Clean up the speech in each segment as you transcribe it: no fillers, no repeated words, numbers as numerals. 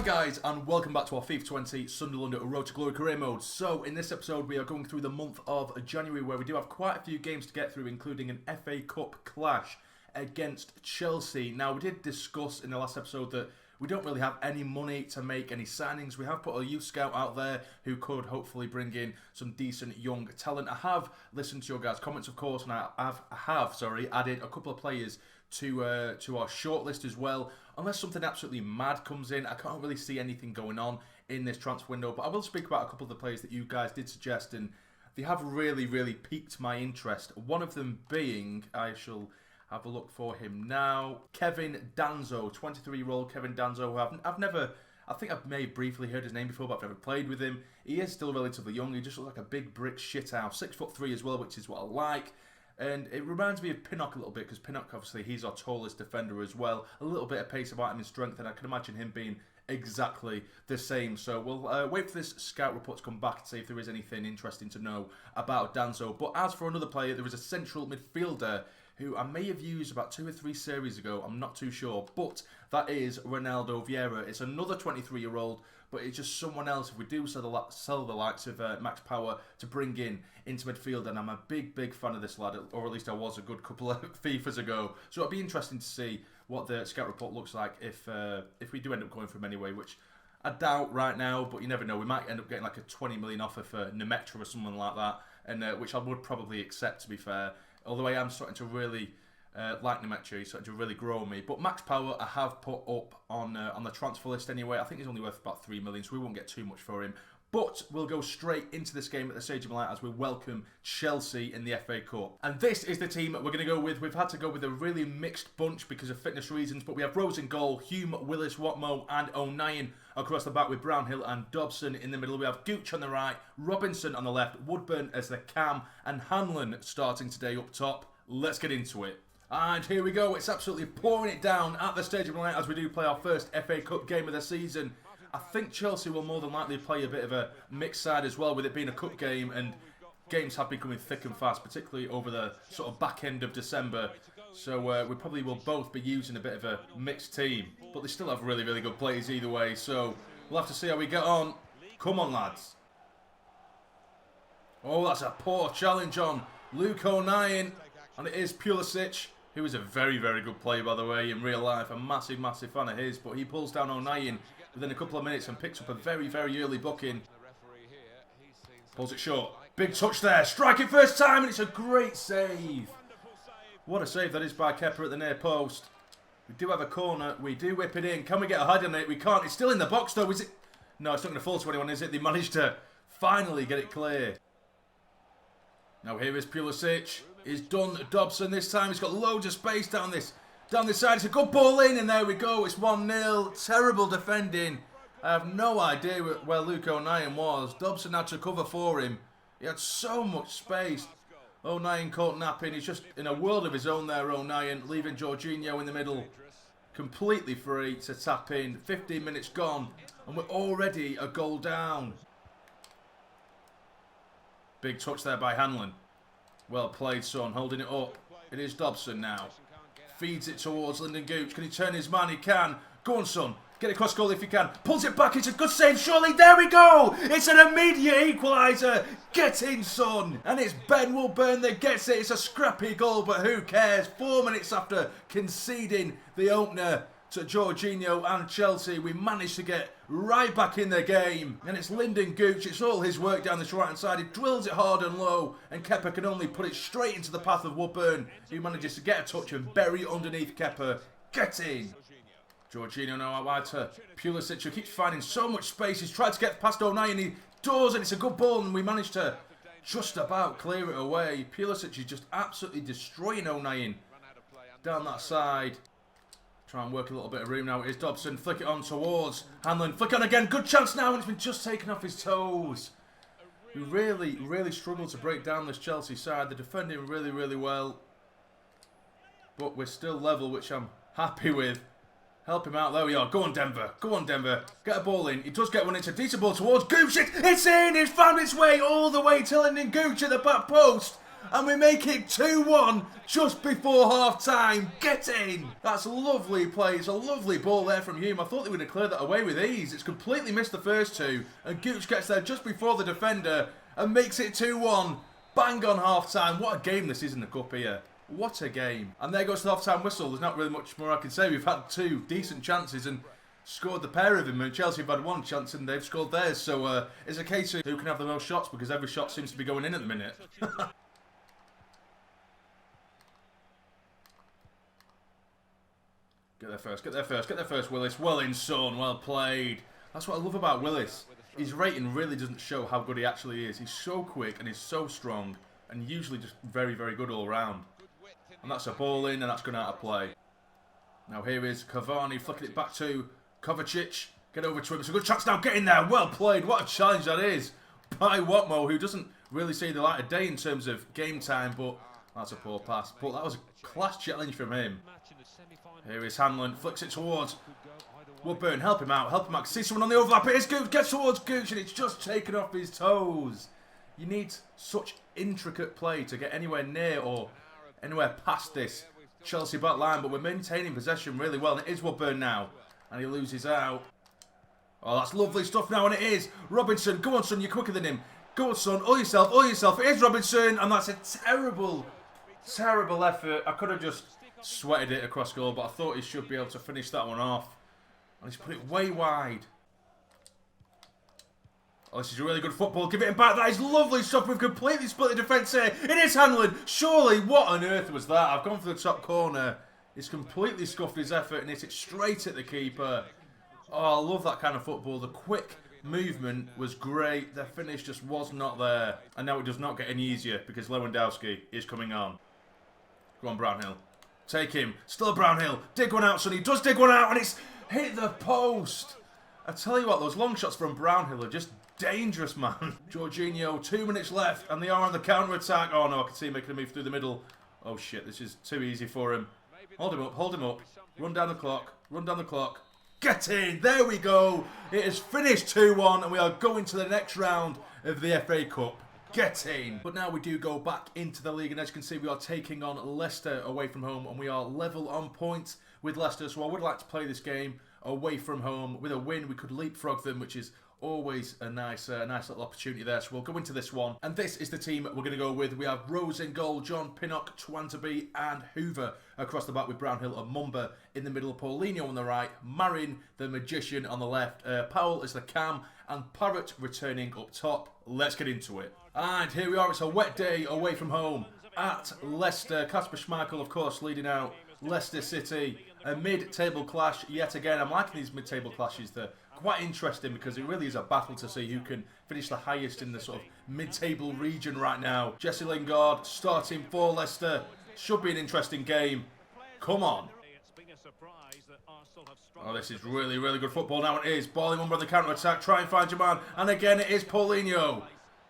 guys, and welcome back to our FIFA 20 Sunderland Road to Glory career mode. So in this episode we are going through the month of January, where we do have quite a few games to get through, including an FA Cup clash against Chelsea. Now, we did discuss in the last episode that we don't really have any money to make any signings. We have put a youth scout out there who could hopefully bring in some decent young talent. I have listened to your guys' comments, of course, and I have added a couple of players to our shortlist as well. Unless something absolutely mad comes in, I can't really see anything going on in this transfer window. But I will speak about a couple of the players that you guys did suggest, and they have really piqued my interest. One of them being, I shall have a look for him now, Kevin Danso, 23-year-old Kevin Danso, who I think I've maybe briefly heard his name before, but I've never played with him. He is still relatively young. He just looks like a big brick shithouse. 6'3" as well, which is what I like. And it reminds me of Pinnock a little bit, because Pinnock, obviously, he's our tallest defender as well. A little bit of pace about him in strength, and I can imagine him being exactly the same. So we'll wait for this scout report to come back and see if there is anything interesting to know about Danso. But as for another player, there is a central midfielder who I may have used about 2 or 3 series ago, I'm not too sure, but that is Ronaldo Vieira. It's another 23-year-old, but it's just someone else, if we do sell the likes of Max Power, to bring in into midfield, and I'm a big fan of this lad, or at least I was a good couple of FIFAs ago. So it'll be interesting to see what the scout report looks like if we do end up going for him anyway, which I doubt right now, but you never know. We might end up getting like a 20 million offer for Nemetra or someone like that, and which I would probably accept, to be fair. Although I am starting to really like Nemetra, he's starting to really grow on me. But Max Power I have put up on the transfer list anyway. I think he's only worth about 3 million, so we won't get too much for him. But we'll go straight into this game at the Stadium Light as we welcome Chelsea in the FA Cup. And this is the team we're going to go with. We've had to go with a really mixed bunch because of fitness reasons, but we have Rose in goal, Hume, Willis, Watmo and O'Nien across the back, with Brownhill and Dobson in the middle. We have Gooch on the right, Robinson on the left, Woodburn as the cam, and Hanlon starting today up top. Let's get into it. And here we go. It's absolutely pouring it down at the Stadium Light as we do play our first FA Cup game of the season. I think Chelsea will more than likely play a bit of a mixed side as well, with it being a cup game, and games have been coming thick and fast, particularly over the sort of back end of December. So we probably will both be using a bit of a mixed team, but they still have really good players either way. So we'll have to see how we get on. Come on, lads. Oh, that's a poor challenge on Luke O'Nien, and it is Pulisic, who is a very good player, by the way, in real life. A massive fan of his, but he pulls down O'Nien within a couple of minutes and picks up a very early booking. Pulls it short. Big touch there. Strike it first time, and it's a great save. What a save that is by Kepa at the near post. We do have a corner. We do whip it in. Can we get a head on it? We can't. It's still in the box, though, is it? No, it's not going to fall to anyone, is it? They managed to finally get it clear. Now here is Pulisic. He's done Dobson this time. He's got loads of space down this side. It's a good ball in, and there we go. It's 1-0. Terrible defending. I have no idea where Luke O'Nien was. Dobson had to cover for him. He had so much space. O'Nien caught napping. He's just in a world of his own there, O'Nien, leaving Jorginho in the middle. Completely free to tap in. 15 minutes gone, and we're already a goal down. Big touch there by Hanlon. Well played, son. Holding it up. It is Dobson now. Feeds it towards Lyndon Gooch. Can he turn his man? He can. Go on, son. Get across goal if you can. Pulls it back. It's a good save, surely. There we go. It's an immediate equaliser. Get in, son. And it's Ben Woodburn that gets it. It's a scrappy goal, but who cares? 4 minutes after conceding the opener to Jorginho and Chelsea, we managed to get right back in the game. And it's Lyndon Gooch. It's all his work down this right-hand side. He drills it hard and low, and Kepa can only put it straight into the path of Woodburn, who manages to get a touch and bury underneath Kepa. Get in. Jorginho now out wide to Pulisic, who keeps finding so much space. He's tried to get past O'Nien. He does, and it's a good ball, and we managed to just about clear it away. Pulisic is just absolutely destroying O'Nien down that side. Try and work a little bit of room now. It is Dobson. Flick it on towards Hanlon. Flick on again. Good chance now, and it's been just taken off his toes. We really struggled to break down this Chelsea side. They're defending really well, but we're still level, which I'm happy with. Help him out. There we are. Go on, Denver. Go on, Denver. Get a ball in. He does get one. It's a decent ball towards Gooch. It's in. It's found its way all the way to Lyndon Gooch at the back post. And we make it 2-1 just before half-time. Get in! That's a lovely play. It's a lovely ball there from Hume. I thought they would have cleared that away with ease. It's completely missed the first two. And Gooch gets there just before the defender and makes it 2-1. Bang on half-time. What a game this is in the cup here. What a game. And there goes the half-time whistle. There's not really much more I can say. We've had two decent chances and scored the pair of them. And Chelsea have had one chance and they've scored theirs. So it's a case of who can have the most shots because every shot seems to be going in at the minute. Get there first, get there first, get there first, Willis. Well in, son. Well played. That's what I love about Willis. His rating really doesn't show how good he actually is. He's so quick and he's so strong and usually just very, very good all round. And that's a ball in and that's gone out of play. Now here is Cavani flicking it back to Kovacic. Get over to him. It's a good chance now. Get in there. Well played. What a challenge that is by Watmo, who doesn't really see the light of day in terms of game time, but that's a poor pass. But that was a class challenge from him. Here is Hanlon. Flicks it towards Woodburn. Help him out. Help him out. See someone on the overlap. It is Gooch. Gets towards Gooch and it's just taken off his toes. You need such intricate play to get anywhere near or anywhere past this Chelsea back line, but we're maintaining possession really well. And it is Woodburn now. And he loses out. Oh, that's lovely stuff now, and it is Robinson. Go on, son, you're quicker than him. Go on, son, all yourself, all yourself. It is Robinson, and that's a terrible, terrible effort. I could have just sweated it across goal, but I thought he should be able to finish that one off. And he's put it way wide. Oh, this is really good football. Give it back. That is lovely stuff. We've completely split the defence here. It is Hanlon. Surely, what on earth was that? I've gone for the top corner. He's completely scuffed his effort and hit it straight at the keeper. Oh, I love that kind of football. The quick movement was great. The finish just was not there. And now it does not get any easier because Lewandowski is coming on. Go on, Brownhill. Take him. Still Brownhill. Dig one out, son. He does dig one out and it's hit the post. I tell you what, those long shots from Brownhill are just dangerous, man. Jorginho, 2 minutes left, and they are on the counter-attack. Oh, no, I can see him making a move through the middle. Oh, shit, this is too easy for him. Hold him up, hold him up. Run down the clock, run down the clock. Get in! There we go! It is finished 2-1, and we are going to the next round of the FA Cup. Get in! But now we do go back into the league, and as you can see, we are taking on Leicester away from home, and we are level on points with Leicester, so I would like to play this game away from home. With a win, we could leapfrog them, which is always a nice little opportunity there. So we'll go into this one. And this is the team we're going to go with. We have Rose in goal, John Pinnock, Twanterby and Hoover across the back with Brownhill and Mumba in the middle, Paulinho on the right, Marin, the magician on the left, Powell is the cam, and Parrott returning up top. Let's get into it. And here we are. It's a wet day away from home at Leicester. Kasper Schmeichel, of course, leading out Leicester City. A mid-table clash yet again. I'm liking these mid-table clashes. They're quite interesting because it really is a battle to see who can finish the highest in the sort of mid-table region right now. Jesse Lingard starting for Leicester. Should be an interesting game. Come on. Oh, this is really, really good football now. It is. Balling on the counter-attack. Try and find your man. And again, it is Paulinho.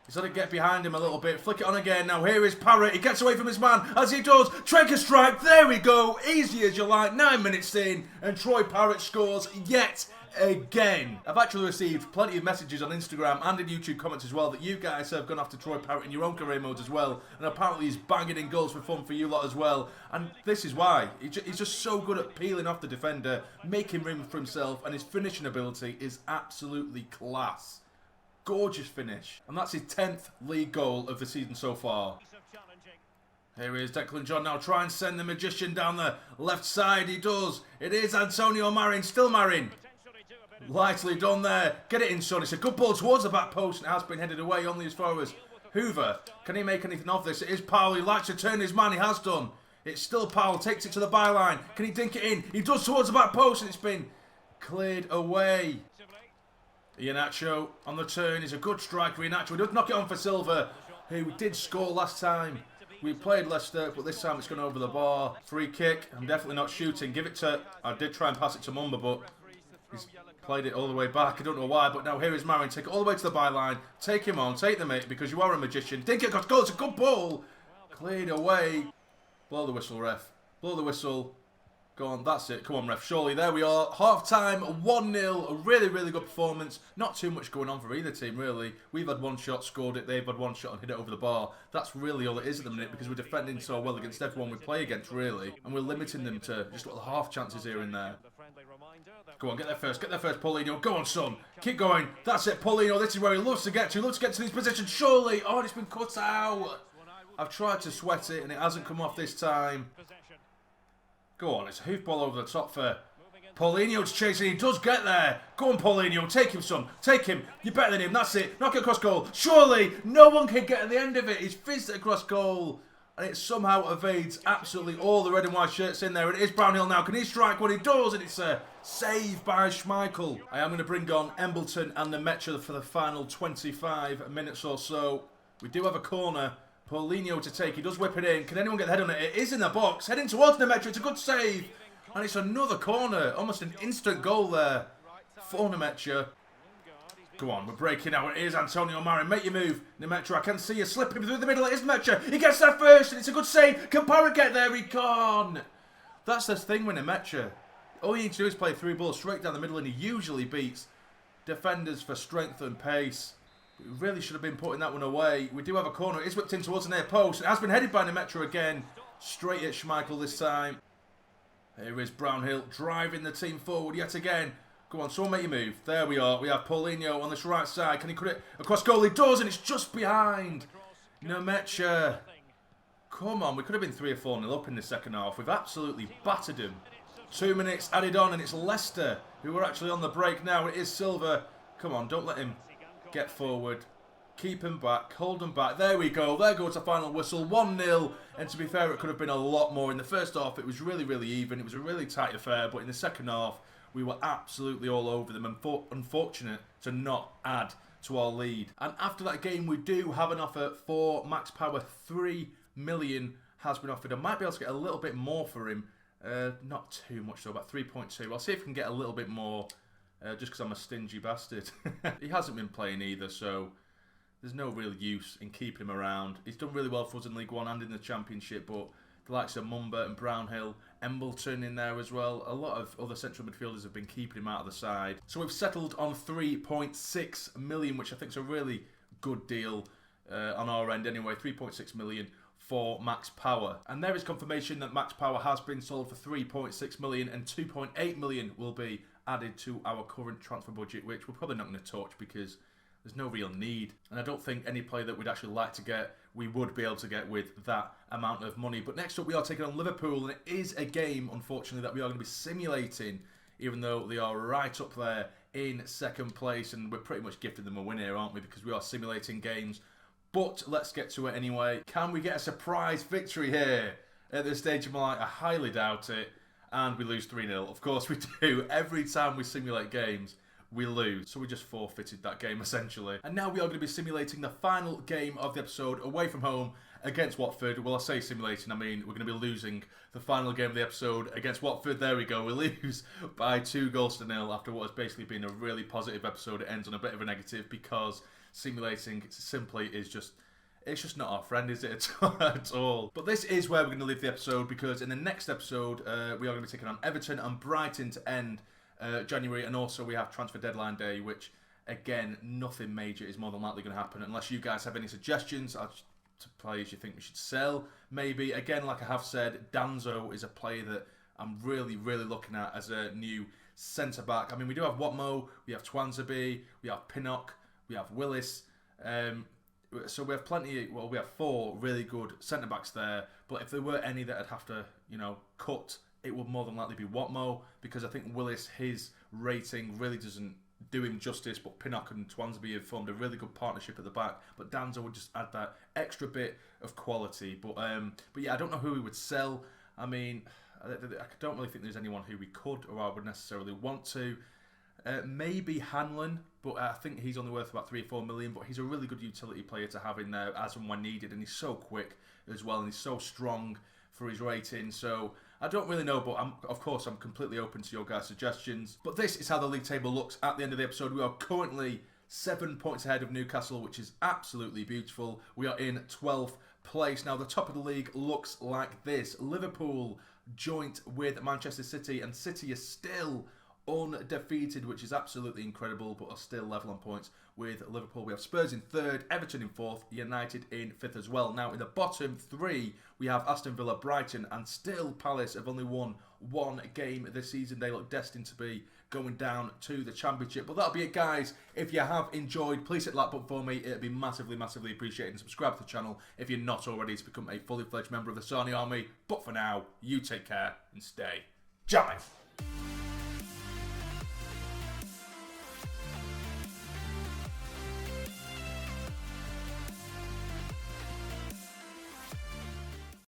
He's got to get behind him a little bit. Flick it on again. Now here is Parrott. He gets away from his man. As he does, Trenker strike. There we go. Easy as you like. 9 minutes in. And Troy Parrott scores yet again. I've actually received plenty of messages on Instagram and in YouTube comments as well that you guys have gone after Troy Parrott in your own career modes as well. And apparently he's banging in goals for fun for you lot as well. And this is why. He's just so good at peeling off the defender, making room for himself. And his finishing ability is absolutely class. Gorgeous finish. And that's his 10th league goal of the season so far. Here is Declan John now. Try and send the magician down the left side. He does. It is Antonio Marin. Still Marin. Lightly done there. Get it in, son. It's a good ball towards the back post. And it has been headed away only as far as Hoover. Can he make anything of this? It is Powell. He likes to turn his man. He has done. It's still Powell. Takes it to the byline. Can he dink it in? He does towards the back post. And it's been cleared away. Iheanacho on the turn. He's a good striker. Iheanacho. He does knock it on for Silva, who did score last time we played Leicester, but this time it's gone over the bar. Free kick. I'm definitely not shooting. Give it to... I did try and pass it to Mumba, but he's played it all the way back. I don't know why, but now here is Marin. Take it all the way to the byline. Take him on. Take the mate, because you are a magician. Dink it. Got goal. It's a good ball. Cleared away. Blow the whistle, ref. Blow the whistle. Go on, that's it. Come on, ref. Surely, there we are. Half-time, 1-0. A really, really good performance. Not too much going on for either team, really. We've had one shot, scored it. They've had one shot and hit it over the bar. That's really all it is at the minute because we're defending so well against everyone we play against, really. And we're limiting them to just little half chances here and there. Go on, get there first. Get there first, Paulinho. Go on, son. Keep going. That's it, Paulinho. This is where he loves to get to. He loves to get to these positions. Surely. Oh, it's been cut out. I've tried to sweat it and it hasn't come off this time. Go on, it's a hoof ball over the top for Paulinho to chase, and he does get there. Go on, Paulinho, take him, son. Take him. You're better than him. That's it. Knock it across goal. Surely, no one can get at the end of it. He's fizzed it across goal, and it somehow evades absolutely all the red and white shirts in there. And it is Brownhill now. Can he strike when he does? And it's a save by Schmeichel. I am going to bring on Embleton and the Metro for the final 25 minutes or so. We do have a corner. Paulinho to take. He does whip it in. Can anyone get the head on it? It is in the box. Heading towards the Metro. It's a good save. And it's another corner. Almost an instant goal there for Nemetcha. Go on, we're breaking out. It is Antonio Marin. Make your move, Nemetcha. I can see you slipping through the middle. It is Nemetcha. He gets there first, and it's a good save. Can Parra get there? He can't. That's the thing with Nemetcha. All you need to do is play through balls straight down the middle, and he usually beats defenders for strength and pace. We really should have been putting that one away. We do have a corner. It is whipped in towards the near post. It has been headed by Nemetcha again. Straight at Schmeichel this time. Here is Brownhill driving the team forward yet again. Go on, someone make your move. There we are. We have Paulinho on this right side. Can he cut it across goal? He does, and it's just behind. Nemetcha. Come on, we could have been 3 or 4-0 up in the second half. We've absolutely battered him. 2 minutes added on, and it's Leicester who are actually on the break now. It is Silva. Come on, don't let him get forward. Keep him back. Hold him back. There we go. There goes the final whistle. 1-0. And to be fair, it could have been a lot more. In the first half, it was really, really even. It was a really tight affair. But in the second half, we were absolutely all over them. And unfortunate to not add to our lead. And after that game, we do have an offer for Max Power. 3 million has been offered. I might be able to get a little bit more for him. Not too much though, about 3.2. I'll see if we can get a little bit more. Just because I'm a stingy bastard. He hasn't been playing either, so there's no real use in keeping him around. He's done really well for us in League One and in the Championship, but the likes of Mumba and Brownhill, Embleton in there as well. A lot of other central midfielders have been keeping him out of the side. So we've settled on 3.6 million, which I think is a really good deal on our end anyway. 3.6 million for Max Power. And there is confirmation that Max Power has been sold for 3.6 million and 2.8 million will be added to our current transfer budget, which we're probably not going to touch because there's no real need. And I don't think any player that we'd actually like to get, we would be able to get with that amount of money. But next up, we are taking on Liverpool, and it is a game, unfortunately, that we are going to be simulating, even though they are right up there in second place, and we're pretty much gifting them a win here, aren't we? Because we are simulating games. But let's get to it anyway. Can we get a surprise victory here? At this stage of my life, I highly doubt it. And we lose 3-0. Of course we do. Every time we simulate games, we lose. So we just forfeited that game, essentially. And now we are going to be simulating the final game of the episode away from home against Watford. Well, I say simulating, I mean we're going to be losing the final game of the episode against Watford. There we go. We lose by 2-0 after what has basically been a really positive episode. It ends on a bit of a negative because simulating simply is just... It's just not our friend, is it, at all? But this is where we're going to leave the episode because in the next episode, we are going to be taking on Everton and Brighton to end January. And also we have transfer deadline day, which, again, nothing major is more than likely going to happen unless you guys have any suggestions to players you think we should sell. Maybe, again, like I have said, Danzo is a player that I'm really, really looking at as a new centre-back. I mean, we do have Watmo, we have Twanzebe, we have Pinnock, we have Willis. So we have plenty, well, we have 4 really good centre-backs there. But if there were any that I'd have to, cut, it would more than likely be Watmo. Because I think Willis, his rating really doesn't do him justice. But Pinnock and Twansby have formed a really good partnership at the back. But Danzo would just add that extra bit of quality. But yeah, I don't know who we would sell. I mean, I don't really think there's anyone who we could or I would necessarily want to. Maybe Hanlon, but I think he's only worth about 3 or 4 million. But he's a really good utility player to have in there as and when needed, and he's so quick as well, and he's so strong for his rating. So I don't really know, but of course I'm completely open to your guys' suggestions. But this is how the league table looks at the end of the episode. We are currently 7 points ahead of Newcastle, which is absolutely beautiful. We are in 12th place. Now, the top of the league looks like this. Liverpool joint with Manchester City, and City is still undefeated, which is absolutely incredible, but are still level on points with Liverpool. We have Spurs in third, Everton in fourth, United in fifth as well. Now, in the bottom three, we have Aston Villa, Brighton, and still Palace have only won one game this season. They look destined to be going down to the Championship. But that'll be it, guys. If you have enjoyed, please hit the like button for me. It'd be massively, massively appreciated. And subscribe to the channel if you're not already to become a fully fledged member of the Sarny Army. But for now, you take care and stay jamming.